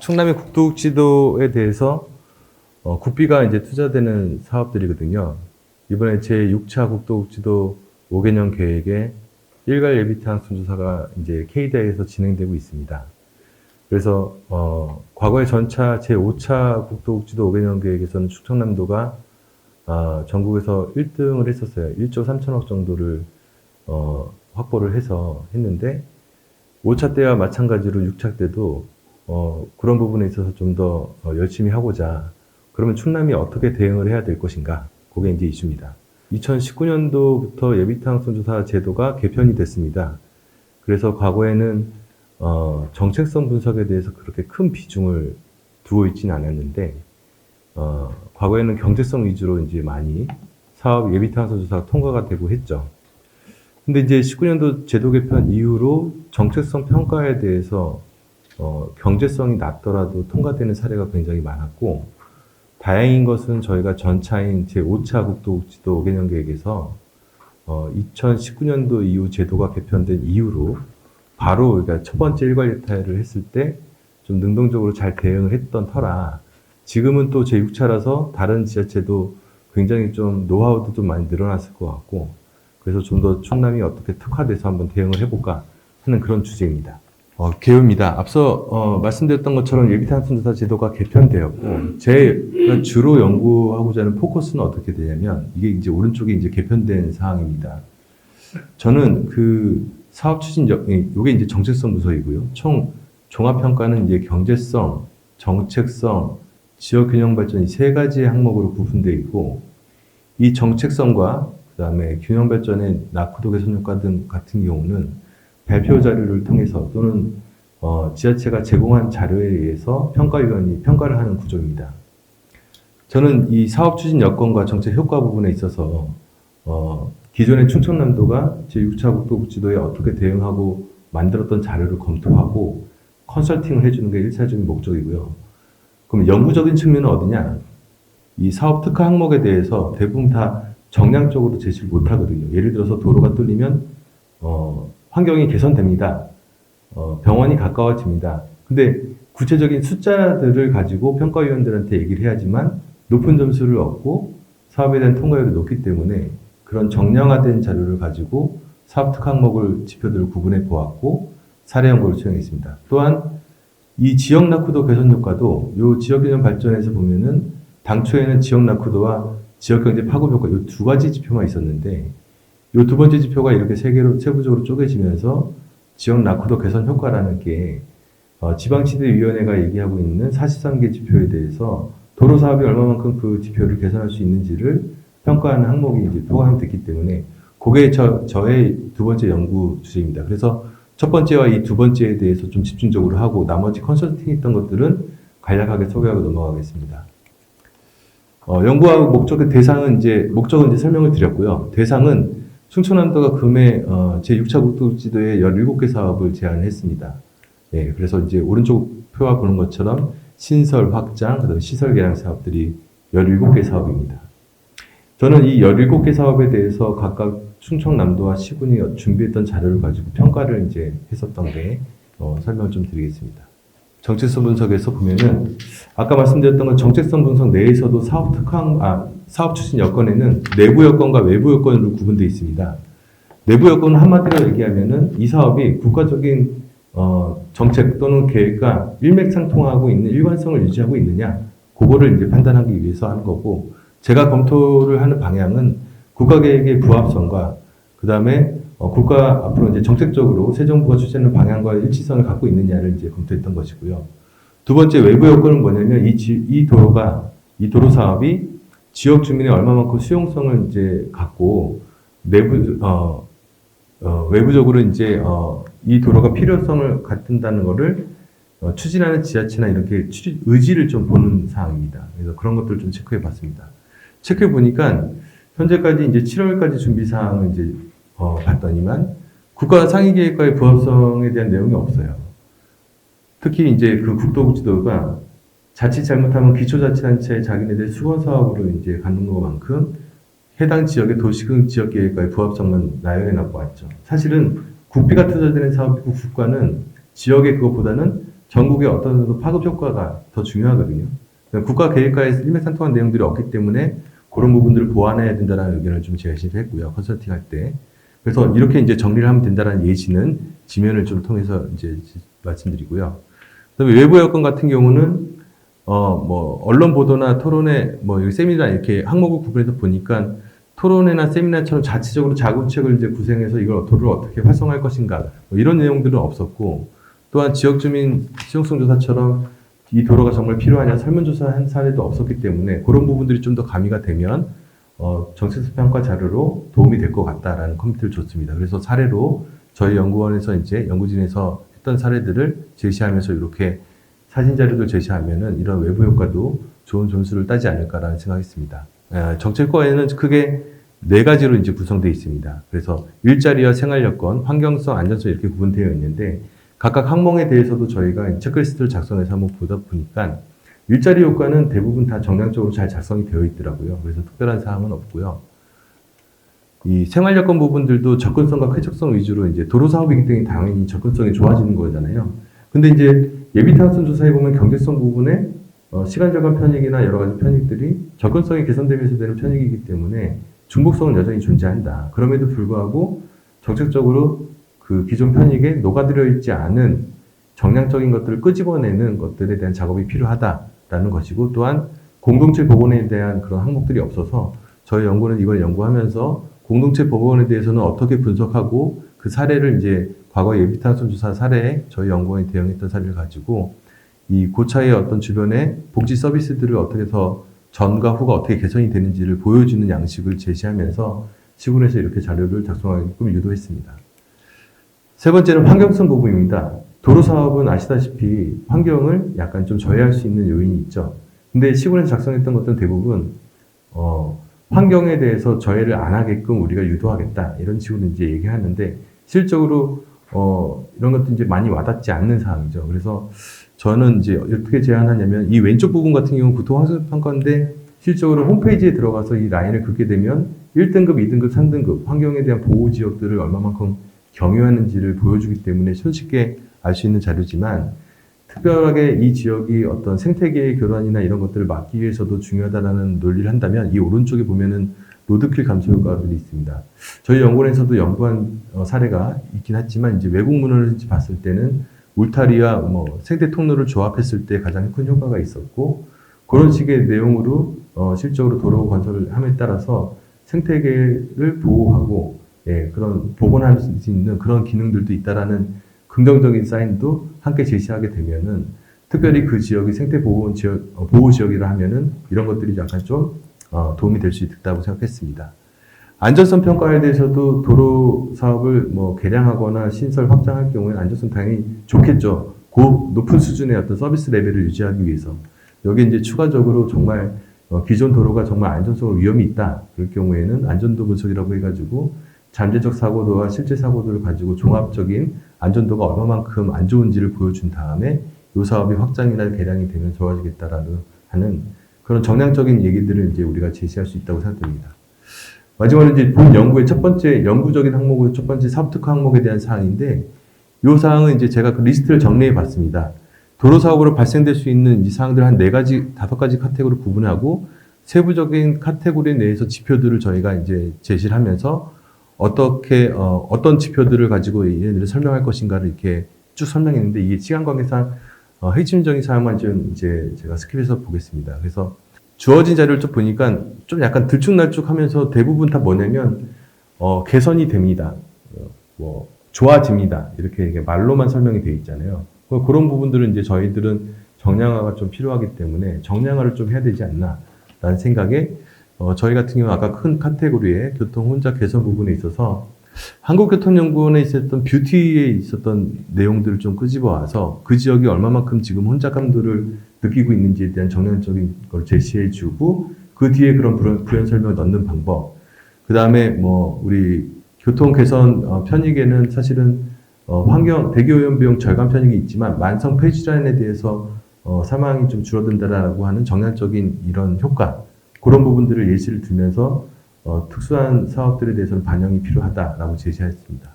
충남의 국토국지도에 대해서 국비가 이제 투자되는 사업들이거든요. 이번에 제6차 국토국지도 5개년 계획에 일괄 예비타항 순조사가 이제 KDI에서 진행되고 있습니다. 그래서 과거에 전차 제5차 국토국지도 5개년 계획에서는 충청남도가 전국에서 1등을 했었어요. 1조 3천억 정도를 확보를 해서 했는데 5차 때와 마찬가지로 6차 때도 그런 부분에 있어서 좀 더 열심히 하고자, 그러면 충남이 어떻게 대응을 해야 될 것인가? 그게 이제 이슈입니다. 2019년도부터 예비타항 순조사 제도가 개편이 됐습니다. 그래서 과거에는 정책성 분석에 대해서 그렇게 큰 비중을 두고 있지는 않았는데, 과거에는 경제성 위주로 이제 많이 사업 예비타항 순조사가 통과가 되고 했죠. 근데 이제 19년도 제도 개편 이후로 정책성 평가에 대해서 경제성이 낮더라도 통과되는 사례가 굉장히 많았고, 다행인 것은 저희가 전차인 제5차 국토국지도 5개년 계획에서 2019년도 이후 제도가 개편된 이후로 바로 그러니까 첫 번째 일괄 예타를 했을 때 좀 능동적으로 잘 대응을 했던 터라, 지금은 또 제6차라서 다른 지자체도 굉장히 좀 노하우도 좀 많이 늘어났을 것 같고, 그래서 좀 더 충남이 어떻게 특화돼서 한번 대응을 해볼까 하는 그런 주제입니다. 개요입니다. 앞서 말씀드렸던 것처럼 예비타항 순조사 제도가 개편되었고, 제가 주로 연구하고자 하는 포커스는 어떻게 되냐면, 이게 이제 오른쪽에 이제 개편된 사항입니다. 저는 그 사업 추진 요게 이제 정책성 부서이고요. 총 종합평가는 이제 경제성, 정책성, 지역균형 발전 이 세 가지의 항목으로 구분되어 있고, 이 정책성과 그다음에 균형 발전의 낙후도 개선 효과 등 같은 경우는 발표 자료를 통해서 또는 지자체가 제공한 자료에 의해서 평가위원이 평가를 하는 구조입니다. 저는 이 사업 추진 여건과 정책 효과 부분에 있어서 기존의 충청남도가 제6차 국토국지도에 어떻게 대응하고 만들었던 자료를 검토하고 컨설팅을 해주는 게 1차적인 목적이고요. 그럼 연구적인 측면은 어디냐? 이 사업 특화 항목에 대해서 대부분 다 정량적으로 제시를 못하거든요. 예를 들어서 도로가 뚫리면 환경이 개선됩니다. 병원이 가까워집니다. 근데 구체적인 숫자들을 가지고 평가위원들한테 얘기를 해야지만 높은 점수를 얻고 사업에 대한 통과율이 높기 때문에 그런 정량화된 자료를 가지고 사업 특화 항목을 지표들을 구분해 보았고 사례 연구를 수행했습니다. 또한 이 지역 낙후도 개선 효과도 이 지역균형 발전에서 보면은 당초에는 지역 낙후도와 지역경제 파급 효과 이 두 가지 지표만 있었는데, 이 두 번째 지표가 이렇게 세 개로 세부적으로 쪼개지면서 지역 낙후도 개선 효과라는 게 지방시대위원회가 얘기하고 있는 43개 지표에 대해서 도로 사업이 얼마만큼 그 지표를 개선할 수 있는지를 평가하는 항목이 이제 포함됐기 때문에 그게 저의 두 번째 연구 주제입니다. 그래서 첫 번째와 이 두 번째에 대해서 좀 집중적으로 하고 나머지 컨설팅 했던 것들은 간략하게 소개하고 넘어가겠습니다. 연구하고 목적의 대상은 목적은 이제 설명을 드렸고요. 대상은 충청남도가 금해 제6차 국토국지도에 17개 사업을 제안을 했습니다. 예, 그래서 이제 오른쪽 표와 보는 것처럼 신설, 확장, 그다음에 시설 개량 사업들이 17개 사업입니다. 저는 이 17개 사업에 대해서 각각 충청남도와 시군이 준비했던 자료를 가지고 평가를 이제 했었던 게 설명을 좀 드리겠습니다. 정책성 분석에서 보면은 아까 말씀드렸던 건 정책성 분석 내에서도 사업 추진 여건에는 내부 여건과 외부 여건으로 구분되어 있습니다. 내부 여건은 한마디로 얘기하면은 이 사업이 국가적인 정책 또는 계획과 일맥상통하고 있는 일관성을 유지하고 있느냐, 그거를 이제 판단하기 위해서 하는 거고, 제가 검토를 하는 방향은 국가계획의 부합성과 그 다음에 국가 앞으로 이제 정책적으로 새 정부가 추진하는 방향과 일치성을 갖고 있느냐를 이제 검토했던 것이고요. 두 번째 외부 여건은 뭐냐면 이 도로 사업이 지역 주민의 얼마만큼 수용성을 이제 갖고 외부적으로 이제 이 도로가 필요성을 갖는다는 것을 추진하는 지자체나 이렇게 의지를 좀 보는 사항입니다. 그래서 그런 것들을 좀 체크해 봤습니다. 체크해 보니까 현재까지 이제 7월까지 준비 사항을 이제 봤더니만 국가 상위 계획과의 부합성에 대한 내용이 없어요. 특히 이제 그 국토국지도가 자칫 잘못하면 기초자치단체의 자기네들 수건 사업으로 이제 갖는 것만큼 해당 지역의 도시군 지역 계획과의 부합성만 나열해 놨고 왔죠. 사실은 국비가 투자되는 사업이고 국가는 지역의 그것보다는 전국의 어떤 정도 파급 효과가 더 중요하거든요. 국가 계획과에 일맥상통한 내용들이 없기 때문에 그런 부분들을 보완해야 된다는 의견을 좀 제시를 했고요. 컨설팅 할 때. 그래서 이렇게 이제 정리를 하면 된다는 예시는 지면을 좀 통해서 이제 말씀드리고요. 그다음에 외부 여건 같은 경우는 뭐 언론 보도나 토론회, 뭐 세미나 이렇게 항목을 구분해서 보니까 토론회나 세미나처럼 자체적으로 자구책을 이제 구성해서 이걸 도를 어떻게 활성화할 것인가 뭐 이런 내용들은 없었고, 또한 지역 주민 실용성 조사처럼 이 도로가 정말 필요하냐 설문조사한 사례도 없었기 때문에 그런 부분들이 좀 더 가미가 되면 정책수 평가 자료로 도움이 될 것 같다라는 커멘트를 줬습니다. 그래서 사례로 저희 연구원에서 이제 연구진에서 했던 사례들을 제시하면서 이렇게 사진 자료도 제시하면은 이런 외부 효과도 좋은 점수를 따지 않을까라는 생각했습니다. 정책과에는 크게 4가지로 이제 구성되어 있습니다. 그래서 일자리와 생활 여건, 환경성, 안전성 이렇게 구분되어 있는데 각각 항목에 대해서도 저희가 체크리스트를 작성해서 한번 보다 보니까 일자리 효과는 대부분 다 정량적으로 잘 작성이 되어 있더라고요. 그래서 특별한 사항은 없고요. 이 생활 여건 부분들도 접근성과 쾌적성 위주로 이제 도로 사업이기 때문에 당연히 접근성이 좋아지는 거잖아요. 근데 이제 예비 타겟성 조사에 보면 경제성 부분에 시간 절감 편익이나 여러 가지 편익들이 접근성이 개선되면서 되는 편익이기 때문에 중복성은 여전히 존재한다. 그럼에도 불구하고 정책적으로 그 기존 편익에 녹아들어 있지 않은 정량적인 것들을 끄집어내는 것들에 대한 작업이 필요하다라는 것이고, 또한 공동체 복원에 대한 그런 항목들이 없어서 저희 연구는 이번에 연구하면서 공동체 복원에 대해서는 어떻게 분석하고 그 사례를 이제 과거 예비 타겟성 조사 사례에 저희 연구원이 대응했던 사례를 가지고 이 고차의 어떤 주변의 복지 서비스들을 어떻게 해서 전과 후가 어떻게 개선이 되는지를 보여주는 양식을 제시하면서 시군에서 이렇게 자료를 작성하게끔 유도했습니다. 세 번째는 환경성 부분입니다. 도로 사업은 아시다시피 환경을 약간 좀 저해할 수 있는 요인이 있죠. 근데 시군에서 작성했던 것들은 대부분 환경에 대해서 저해를 안 하게끔 우리가 유도하겠다 이런 식으로 이제 얘기하는데 실적으로 이런 것도 이제 많이 와닿지 않는 사항이죠. 그래서 저는 이제 어떻게 제안하냐면 이 왼쪽 부분 같은 경우는 교통환경평가인데 실적으로 홈페이지에 들어가서 이 라인을 긋게 되면 1등급, 2등급, 3등급 환경에 대한 보호 지역들을 얼마만큼 경유하는지를 보여주기 때문에 손쉽게 알 수 있는 자료지만 특별하게 이 지역이 어떤 생태계의 교란이나 이런 것들을 막기 위해서도 중요하다는 논리를 한다면 이 오른쪽에 보면은 로드킬 감소 효과들이 있습니다. 저희 연구원에서도 연구한 사례가 있긴 하지만 이제 외국 문헌을 봤을 때는 울타리와 뭐 생태 통로를 조합했을 때 가장 큰 효과가 있었고 그런 식의 내용으로 실적으로 도로 건설을 함에 따라서 생태계를 보호하고 그런 복원할 수 있는 그런 기능들도 있다라는 긍정적인 사인도 함께 제시하게 되면은 특별히 그 지역이 생태 보호 지역이라 하면은 이런 것들이 약간 좀 도움이 될 수 있다고 생각했습니다. 안전성 평가에 대해서도 도로 사업을 뭐 개량하거나 신설 확장할 경우에 안전성 당연히 좋겠죠. 높은 수준의 어떤 서비스 레벨을 유지하기 위해서 여기 이제 추가적으로 정말 기존 도로가 정말 안전성으로 위험이 있다. 그럴 경우에는 안전도 분석이라고 해가지고 잠재적 사고도와 실제 사고도를 가지고 종합적인 안전도가 얼마만큼 안 좋은지를 보여준 다음에 이 사업이 확장이나 개량이 되면 좋아지겠다라는 하는 그런 정량적인 얘기들을 이제 우리가 제시할 수 있다고 생각됩니다. 마지막으로 이제 본 연구의 첫 번째 연구적인 항목은 첫 번째 사업 특화 항목에 대한 사항인데 이 사항은 이제 제가 그 리스트를 정리해 봤습니다. 도로 사업으로 발생될 수 있는 이 사항들 한 4가지, 5가지 카테고리로 구분하고 세부적인 카테고리 내에서 지표들을 저희가 이제 제시를 하면서 어떻게 어떤 지표들을 가지고 얘네들을 설명할 것인가를 이렇게 쭉 설명했는데 이게 시간 관계상 핵심적인 사항만 좀 이제 제가 스킵해서 보겠습니다. 그래서 주어진 자료를 쭉 보니까 좀 약간 들쭉날쭉하면서 대부분 다 뭐냐면 개선이 됩니다. 뭐 좋아집니다. 이렇게 말로만 설명이 되어 있잖아요. 그런 부분들은 이제 저희들은 정량화가 좀 필요하기 때문에 정량화를 좀 해야 되지 않나라는 생각에 저희 같은 경우 아까 큰 카테고리에 교통 혼잡 개선 부분에 있어서 한국교통연구원에 있었던 뷰티에 있었던 내용들을 좀 끄집어 와서 그 지역이 얼마만큼 지금 혼잡 감도를 느끼고 있는지에 대한 정량적인 걸 제시해 주고 그 뒤에 그런 부연 설명을 넣는 방법. 그 다음에 뭐 우리 교통 개선 편익에는 사실은 환경 대기오염 비용 절감 편익이 있지만 만성 폐질환에 대해서 사망이 좀 줄어든다라고 하는 정량적인 이런 효과. 그런 부분들을 예시를 들면서 특수한 사업들에 대해서는 반영이 필요하다라고 제시했습니다.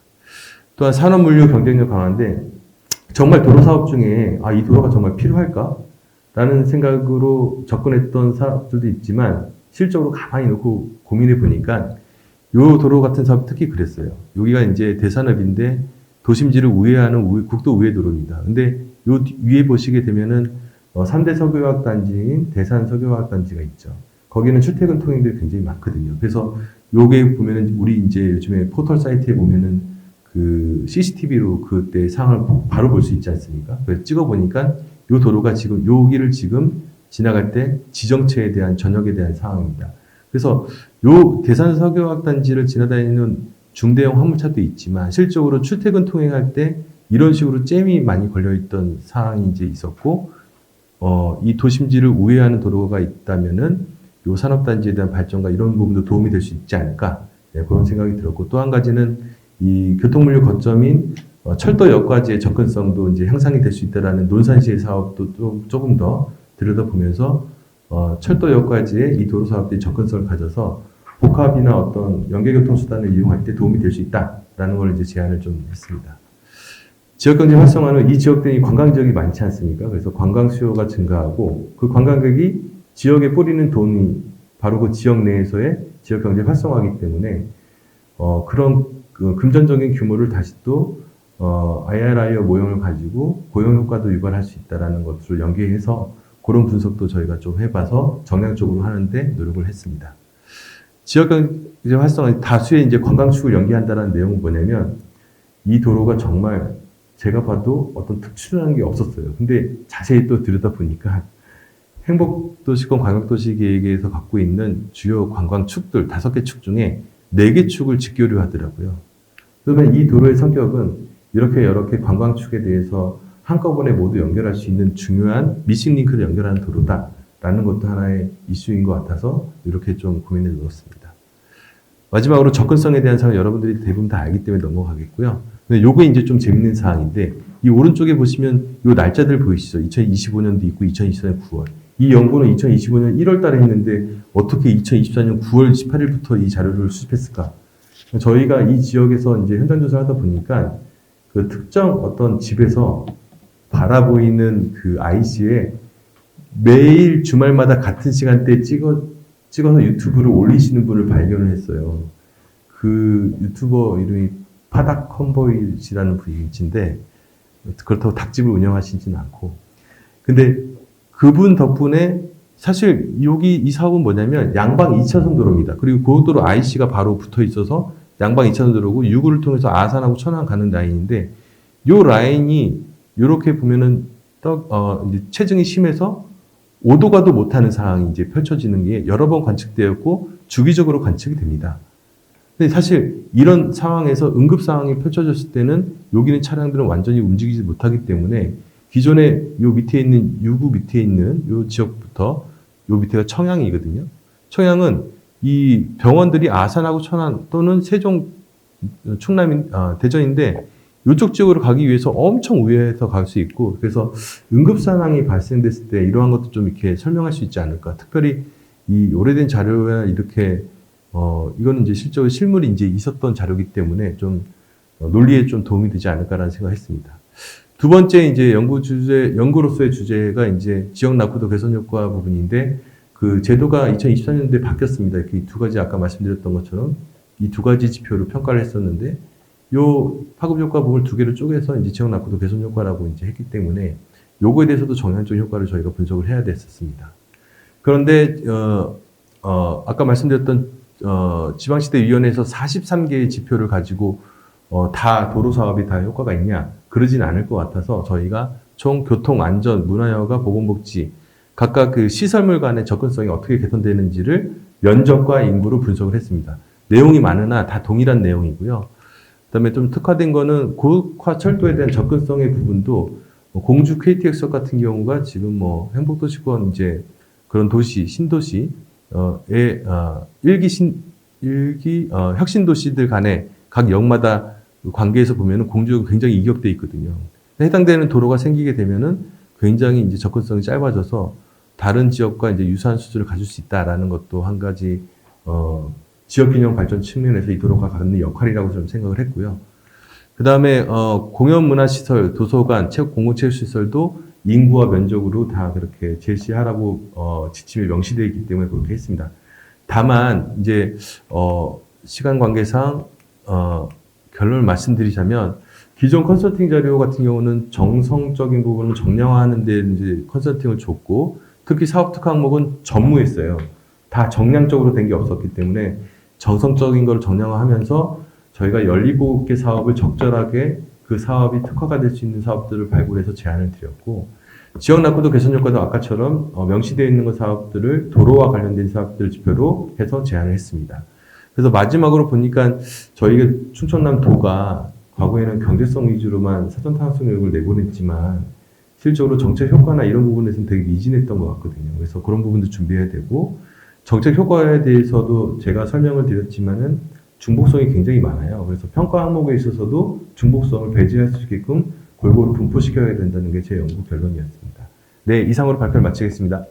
또한 산업물류 경쟁력 강화인데 정말 도로 사업 중에 이 도로가 정말 필요할까? 라는 생각으로 접근했던 사업들도 있지만 실적으로 가만히 놓고 고민해 보니까 요 도로 같은 사업 특히 그랬어요. 여기가 이제 대산읍인데 도심지를 우회하는 국도 우회 도로입니다. 근데 요 위에 보시게 되면은 3대 석유화학 단지인 대산 석유화학 단지가 있죠. 거기는 출퇴근 통행들이 굉장히 많거든요. 그래서 요게 보면은 우리 이제 요즘에 포털 사이트에 보면은 그 CCTV로 그때 상황을 바로 볼 수 있지 않습니까? 그래서 찍어 보니까 요 도로가 지금 여기를 지금 지나갈 때 지정체에 대한 전역에 대한 상황입니다. 그래서 요 대산 석유화학 단지를 지나다니는 중대형 화물차도 있지만 실적으로 출퇴근 통행할 때 이런 식으로 잼이 많이 걸려있던 상황이 이제 있었고, 이 도심지를 우회하는 도로가 있다면은 요 산업단지에 대한 발전과 이런 부분도 도움이 될 수 있지 않을까, 네, 그런 생각이 들었고, 또 한 가지는 이 교통물류 거점인 철도역까지의 접근성도 이제 향상이 될 수 있다라는 논산시의 사업도 조금 더 들여다보면서 철도역까지의 이 도로 사업들이 접근성을 가져서 복합이나 어떤 연계교통수단을 이용할 때 도움이 될 수 있다라는 걸 이제 제안을 좀 했습니다. 지역경제 활성화는 이 지역들이 관광지역이 많지 않습니까? 그래서 관광 수요가 증가하고 그 관광객이 지역에 뿌리는 돈이 바로 그 지역 내에서의 지역경제 활성화이기 때문에 그런 그 금전적인 규모를 다시 또 IRIO 모형을 가지고 고용 효과도 유발할 수 있다라는 것을 연계해서 그런 분석도 저희가 좀 해봐서 정량적으로 하는데 노력을 했습니다. 지역경제 활성화 다수의 이제 관광축을 연계한다는 내용은 뭐냐면 이 도로가 정말 제가 봐도 어떤 특출난 게 없었어요. 근데 자세히 또 들여다보니까 행복도시권 관광도시계획에서 갖고 있는 주요 관광축들 5개 축 중에 4개 축을 직교류 하더라고요. 그러면 이 도로의 성격은 이렇게 여러 개 관광축에 대해서 한꺼번에 모두 연결할 수 있는 중요한 미싱 링크를 연결하는 도로다라는 것도 하나의 이슈인 것 같아서 이렇게 좀 고민해 놓았습니다. 마지막으로 접근성에 대한 사항은 여러분들이 대부분 다 알기 때문에 넘어가겠고요. 근데 요게 이제 좀 재밌는 사항인데 이 오른쪽에 보시면 요 날짜들 보이시죠? 2025년도 있고 2024년 9월. 이 연구는 2025년 1월 달에 했는데 어떻게 2024년 9월 18일부터 이 자료를 수집했을까? 저희가 이 지역에서 이제 현장 조사를 하다 보니까 그 특정 어떤 집에서 바라보이는 그 IC에 매일 주말마다 같은 시간대에 찍어서 유튜브를 올리시는 분을 발견을 했어요. 그 유튜버 이름이 파닥 컨보이시라는 분이신데 그렇다고 닭집을 운영하시지는 않고, 근데 그분 덕분에 사실 여기 이 사업은 뭐냐면 양방 2차선 도로입니다. 그리고 고속도로 IC가 바로 붙어 있어서 양방 2차선 도로고 유구를 통해서 아산하고 천안 가는 라인인데 요 라인이 이렇게 보면은 이제 체증이 심해서 오도가도 못하는 상황이 이제 펼쳐지는 게 여러 번 관측되었고 주기적으로 관측이 됩니다. 근데 사실 이런 상황에서 응급 상황이 펼쳐졌을 때는 여기는 차량들은 완전히 움직이지 못하기 때문에 기존에 요 밑에 있는 유구 밑에 있는 요 지역부터 요 밑에가 청양이거든요. 청양은 이 병원들이 아산하고 천안 또는 세종, 충남, 대전인데 이쪽 지역으로 가기 위해서 엄청 우회해서 갈 수 있고, 그래서 응급 상황이 발생됐을 때 이러한 것도 좀 이렇게 설명할 수 있지 않을까. 특별히 이 오래된 자료에 이렇게 이거는 이제 실적으로 실물이 이제 있었던 자료이기 때문에 좀 논리에 좀 도움이 되지 않을까라는 생각을 했습니다. 두 번째 이제 연구로서의 주제가 이제 지역 낙후도 개선 효과 부분인데 그 제도가 2024년도에 바뀌었습니다. 그 두 가지 아까 말씀드렸던 것처럼 이 두 가지 지표로 평가를 했었는데 요 파급 효과 부분을 두 개를 쪼개서 이제 지역 낙후도 개선 효과라고 이제 했기 때문에 요거에 대해서도 정량적인 효과를 저희가 분석을 해야 됐었습니다. 그런데 아까 말씀드렸던 지방시대위원회에서 43개의 지표를 가지고 다 도로 사업이 다 효과가 있냐? 그러진 않을 것 같아서 저희가 총 교통, 안전, 문화여가, 보건복지 각각 그 시설물 간의 접근성이 어떻게 개선되는지를 면적과 인구로 분석을 했습니다. 내용이 많으나 다 동일한 내용이고요. 그다음에 좀 특화된 거는 고속화 철도에 대한 접근성의 부분도 공주 KTX 같은 경우가 지금 뭐 행복도시권 이제 그런 도시, 신도시 혁신도시들 간에 각 역마다 관계에서 보면은 공주가 굉장히 이격돼 있거든요. 해당되는 도로가 생기게 되면은 굉장히 이제 접근성이 짧아져서 다른 지역과 이제 유사한 수준을 가질 수 있다라는 것도 한 가지 지역균형 발전 측면에서 이 도로가 갖는 역할이라고 좀 생각을 했고요. 그 다음에 공연문화시설, 도서관, 공공체육시설도 인구와 면적으로 다 그렇게 제시하라고 지침이 명시되어 있기 때문에 그렇게 했습니다. 다만 이제 시간 관계상 결론을 말씀드리자면 기존 컨설팅 자료 같은 경우는 정성적인 부분을 정량화하는 데 이제 컨설팅을 줬고 특히 사업 특화 항목은 전무했어요. 다 정량적으로 된 게 없었기 때문에 정성적인 걸 정량화하면서 저희가 연리보급계 사업을 적절하게 그 사업이 특화가 될 수 있는 사업들을 발굴해서 제안을 드렸고 지역 낙후도 개선 효과도 아까처럼 명시되어 있는 그 사업들을 도로와 관련된 사업들 지표로 해서 제안을 했습니다. 그래서 마지막으로 보니까 저희가 충청남도가 과거에는 경제성 위주로만 사전 타당성 교육을 내보냈지만 실질적으로 정책 효과나 이런 부분에서는 되게 미진했던 것 같거든요. 그래서 그런 부분도 준비해야 되고 정책 효과에 대해서도 제가 설명을 드렸지만은 중복성이 굉장히 많아요. 그래서 평가 항목에 있어서도 중복성을 배제할 수 있게끔 골고루 분포시켜야 된다는 게 제 연구 결론이었습니다. 네, 이상으로 발표를 마치겠습니다.